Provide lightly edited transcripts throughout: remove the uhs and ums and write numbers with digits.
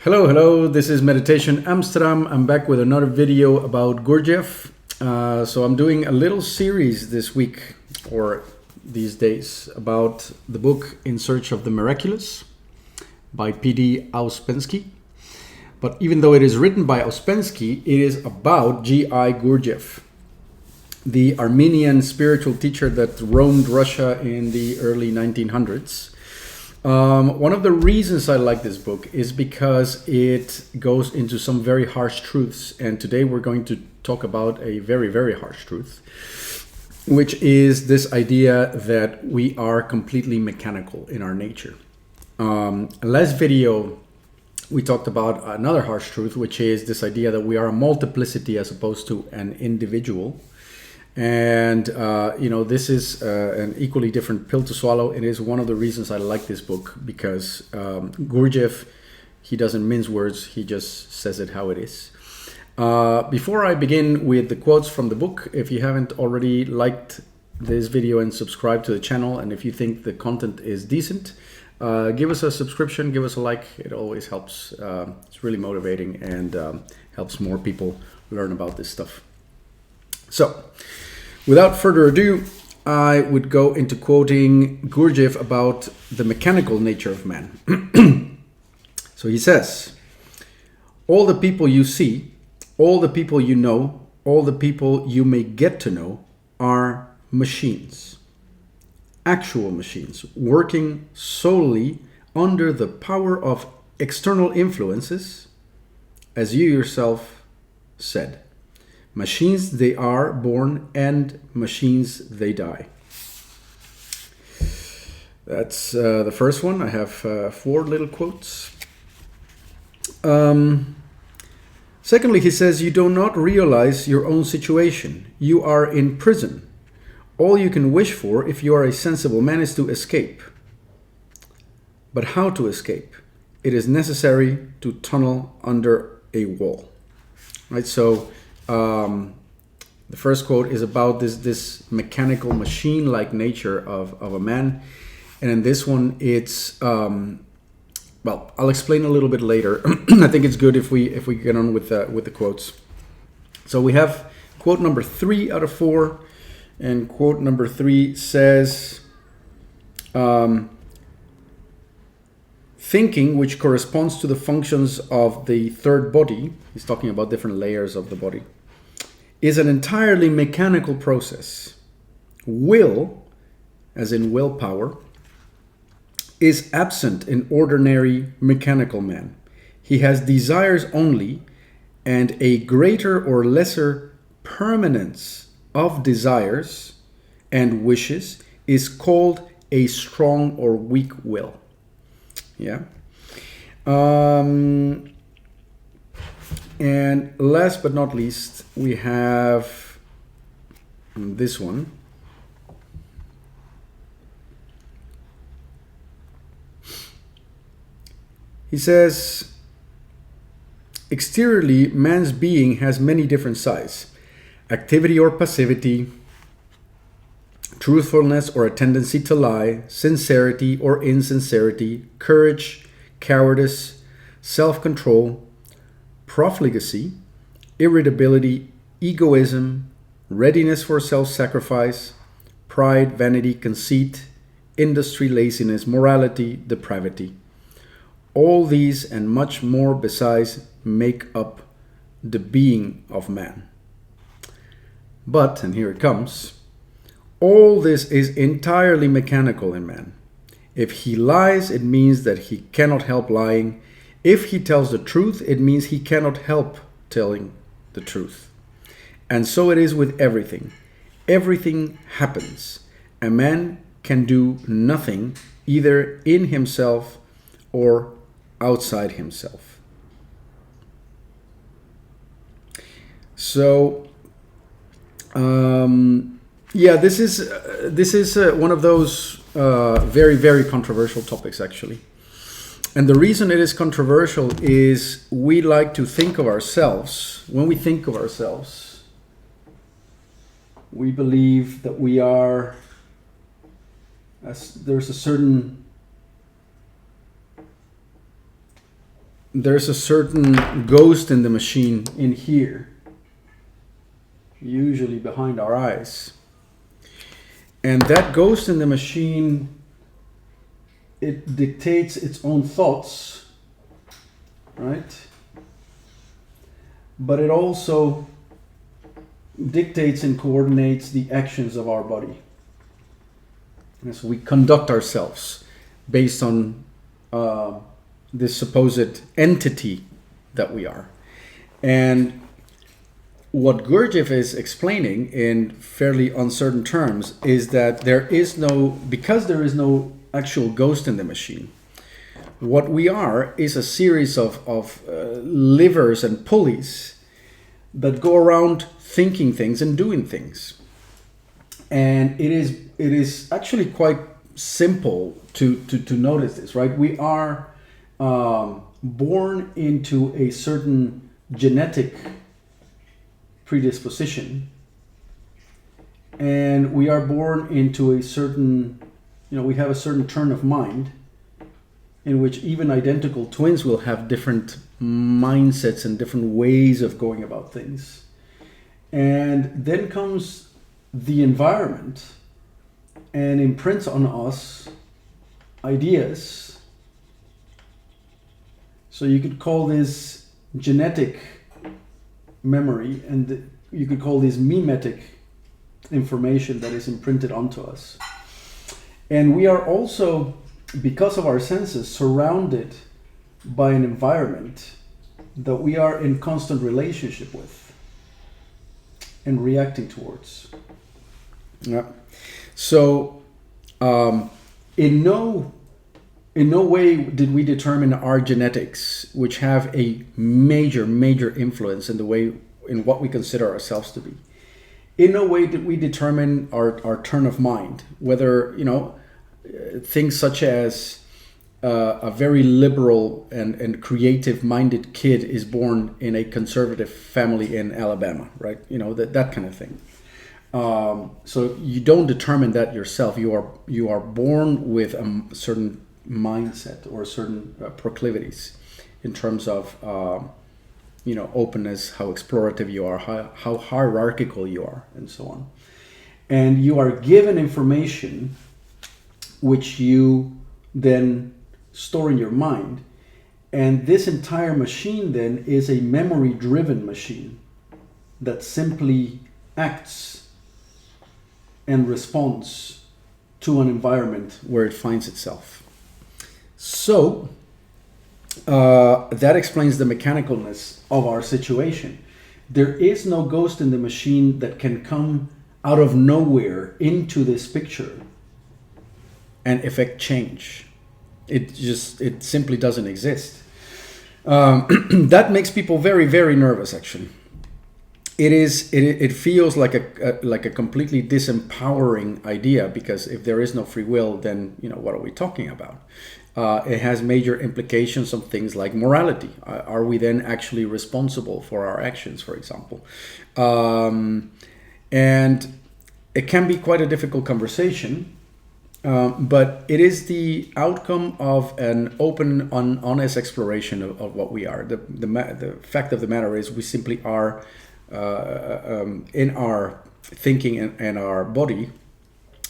Hello, this is Meditation Amsterdam. I'm back with another video about Gurdjeff. So I'm doing a little series this week, or these days, about the book In Search of the Miraculous by PD Ouspensky. But even though it is written by Ouspensky, it is about G.I. Gurdjeff, the Armenian spiritual teacher that roamed Russia in the early 1900s. One of the reasons I like this book is because it goes into some very harsh truths. And today we're going to talk about a very, very harsh truth, which is this idea that we are completely mechanical in our nature. Last video, we talked about another harsh truth, which is this idea that we are a multiplicity as opposed to an individual. And, this is an equally different pill to swallow. It is one of the reasons I like this book, because Gurdjeff, he doesn't mince words. He just says it how it is. Before I begin with the quotes from the book, if you haven't already liked this video and subscribed to the channel, and if you think the content is decent, give us a subscription, give us a like. It always helps. It's really motivating and helps more people learn about this stuff. So, without further ado, I would go into quoting Gurdjeff about the mechanical nature of man. So he says, all the people you see, all the people you know, all the people you may get to know are machines. Actual machines working solely under the power of external influences, as you yourself said. Machines they are born and machines they die. That's the first one. I have 4 little quotes. Secondly, he says, you do not realize your own situation. You are in prison. All you can wish for, if you are a sensible man, is to escape. But how to escape? It is necessary to tunnel under a wall. Right, so the first quote is about this mechanical machine-like nature of a man. And in this one, it's, I'll explain a little bit later. I think it's good if we get on with the quotes. So we have quote number 3 out of 4. And quote number 3 says, thinking, which corresponds to the functions of the third body, he's talking about different layers of the body, is an entirely mechanical process. Will, as in willpower, is absent in ordinary mechanical man. He has desires only, and a greater or lesser permanence of desires and wishes is called a strong or weak will. Yeah. And last but not least, we have this one. He says, exteriorly, man's being has many different sides. Activity or passivity, truthfulness or a tendency to lie, sincerity or insincerity, courage, cowardice, self-control, profligacy, irritability, egoism, readiness for self-sacrifice, pride, vanity, conceit, industry, laziness, morality, depravity. All these and much more besides make up the being of man. But, and here it comes, all this is entirely mechanical in man. If he lies, it means that he cannot help lying. If he tells the truth, it means he cannot help telling the truth. And so it is with everything. Everything happens. A man can do nothing, either in himself or outside himself. So, this is one of those very, very controversial topics, actually. And the reason it is controversial is we like to think of ourselves. When we think of ourselves, we believe that we are, there's a certain there's a certain ghost in the machine in here, usually behind our eyes. And that ghost in the machine, it dictates its own thoughts, right? But it also dictates and coordinates the actions of our body. And so we conduct ourselves based on this supposed entity that we are. And what Gurdjeff is explaining in fairly uncertain terms is that because there is no actual ghost in the machine, what we are is a series of levers and pulleys that go around thinking things and doing things. And it is actually quite simple to notice this, right? We are born into a certain genetic predisposition, and we are born into a certain, we have a certain turn of mind in which even identical twins will have different mindsets and different ways of going about things. And then comes the environment and imprints on us ideas. So you could call this genetic memory, and you could call this mimetic information that is imprinted onto us. And we are also, because of our senses, surrounded by an environment that we are in constant relationship with and reacting towards. Yeah. So in no way did we determine our genetics, which have a major influence in what we consider ourselves to be. In no way did we determine our turn of mind, whether, things such as a very liberal and creative minded kid is born in a conservative family in Alabama, right? That kind of thing. So you don't determine that yourself. You are born with a certain mindset or certain proclivities in terms of openness, how explorative you are, how hierarchical you are, and so on. And you are given information which you then store in your mind. And this entire machine then is a memory-driven machine that simply acts and responds to an environment where it finds itself. So that explains the mechanicalness of our situation. There is no ghost in the machine that can come out of nowhere into this picture and effect change. It simply doesn't exist. That makes people very, very nervous, actually. It feels like a completely disempowering idea, because if there is no free will, then what are we talking about? It has major implications on things like morality. Are we then actually responsible for our actions, for example? And it can be quite a difficult conversation, but it is the outcome of an open, honest exploration of what we are. The fact of the matter is, we simply are, in our thinking and our body,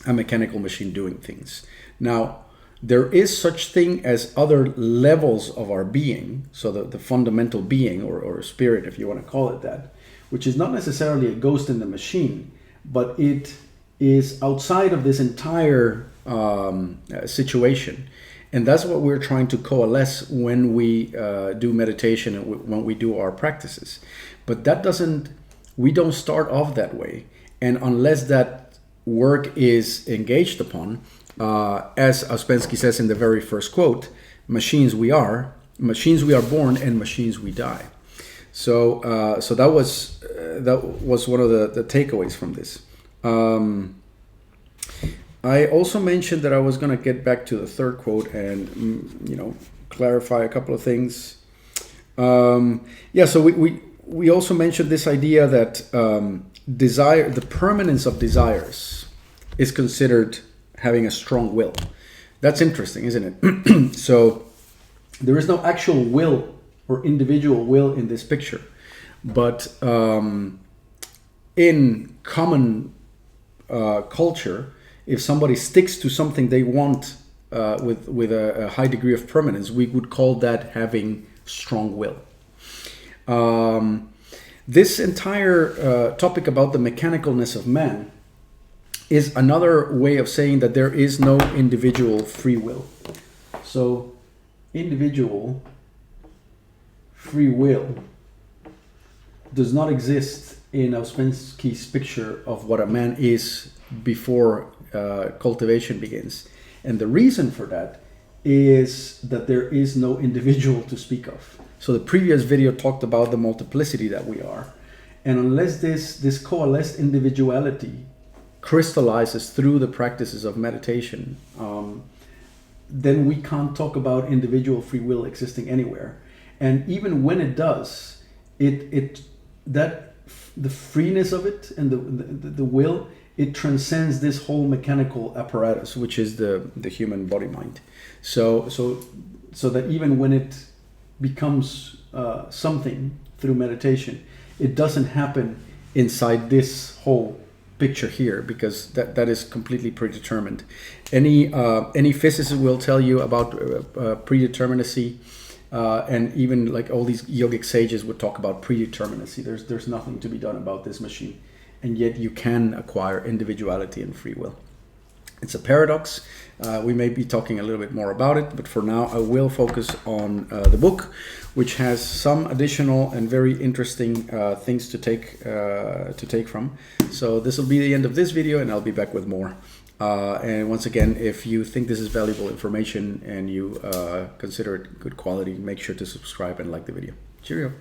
a mechanical machine doing things. Now, there is such thing as other levels of our being, so the fundamental being or spirit, if you want to call it that, which is not necessarily a ghost in the machine, but it is outside of this entire situation. And that's what we're trying to coalesce when we do meditation and when we do our practices. But we don't start off that way. And unless that work is engaged upon, as Ouspensky says in the very first quote, machines we are born, and machines we die. So that was one of the takeaways from this. I also mentioned that I was going to get back to the third quote and clarify a couple of things. So we also mentioned this idea that desire, the permanence of desires, is considered having a strong will. That's interesting, isn't it? So there is no actual will or individual will in this picture. But in common culture, if somebody sticks to something they want with a high degree of permanence, we would call that having strong will. This entire topic about the mechanicalness of man is another way of saying that there is no individual free will. So individual free will does not exist in Ouspensky's picture of what a man is before cultivation begins. And the reason for that is that there is no individual to speak of. So the previous video talked about the multiplicity that we are. And unless this coalesced individuality crystallizes through the practices of meditation, then we can't talk about individual free will existing anywhere. And even when it does, the freeness of it and the will, it transcends this whole mechanical apparatus, which is the human body mind. So that even when it becomes something through meditation, it doesn't happen inside this whole picture here, because that is completely predetermined. Any physicist will tell you about predeterminacy, and even like all these yogic sages would talk about predeterminacy. There's nothing to be done about this machine, and yet you can acquire individuality and free will. It's a paradox. We may be talking a little bit more about it, but for now I will focus on the book, which has some additional and very interesting things to take from. So this will be the end of this video, and I'll be back with more. And once again, if you think this is valuable information and you consider it good quality, make sure to subscribe and like the video. Cheerio.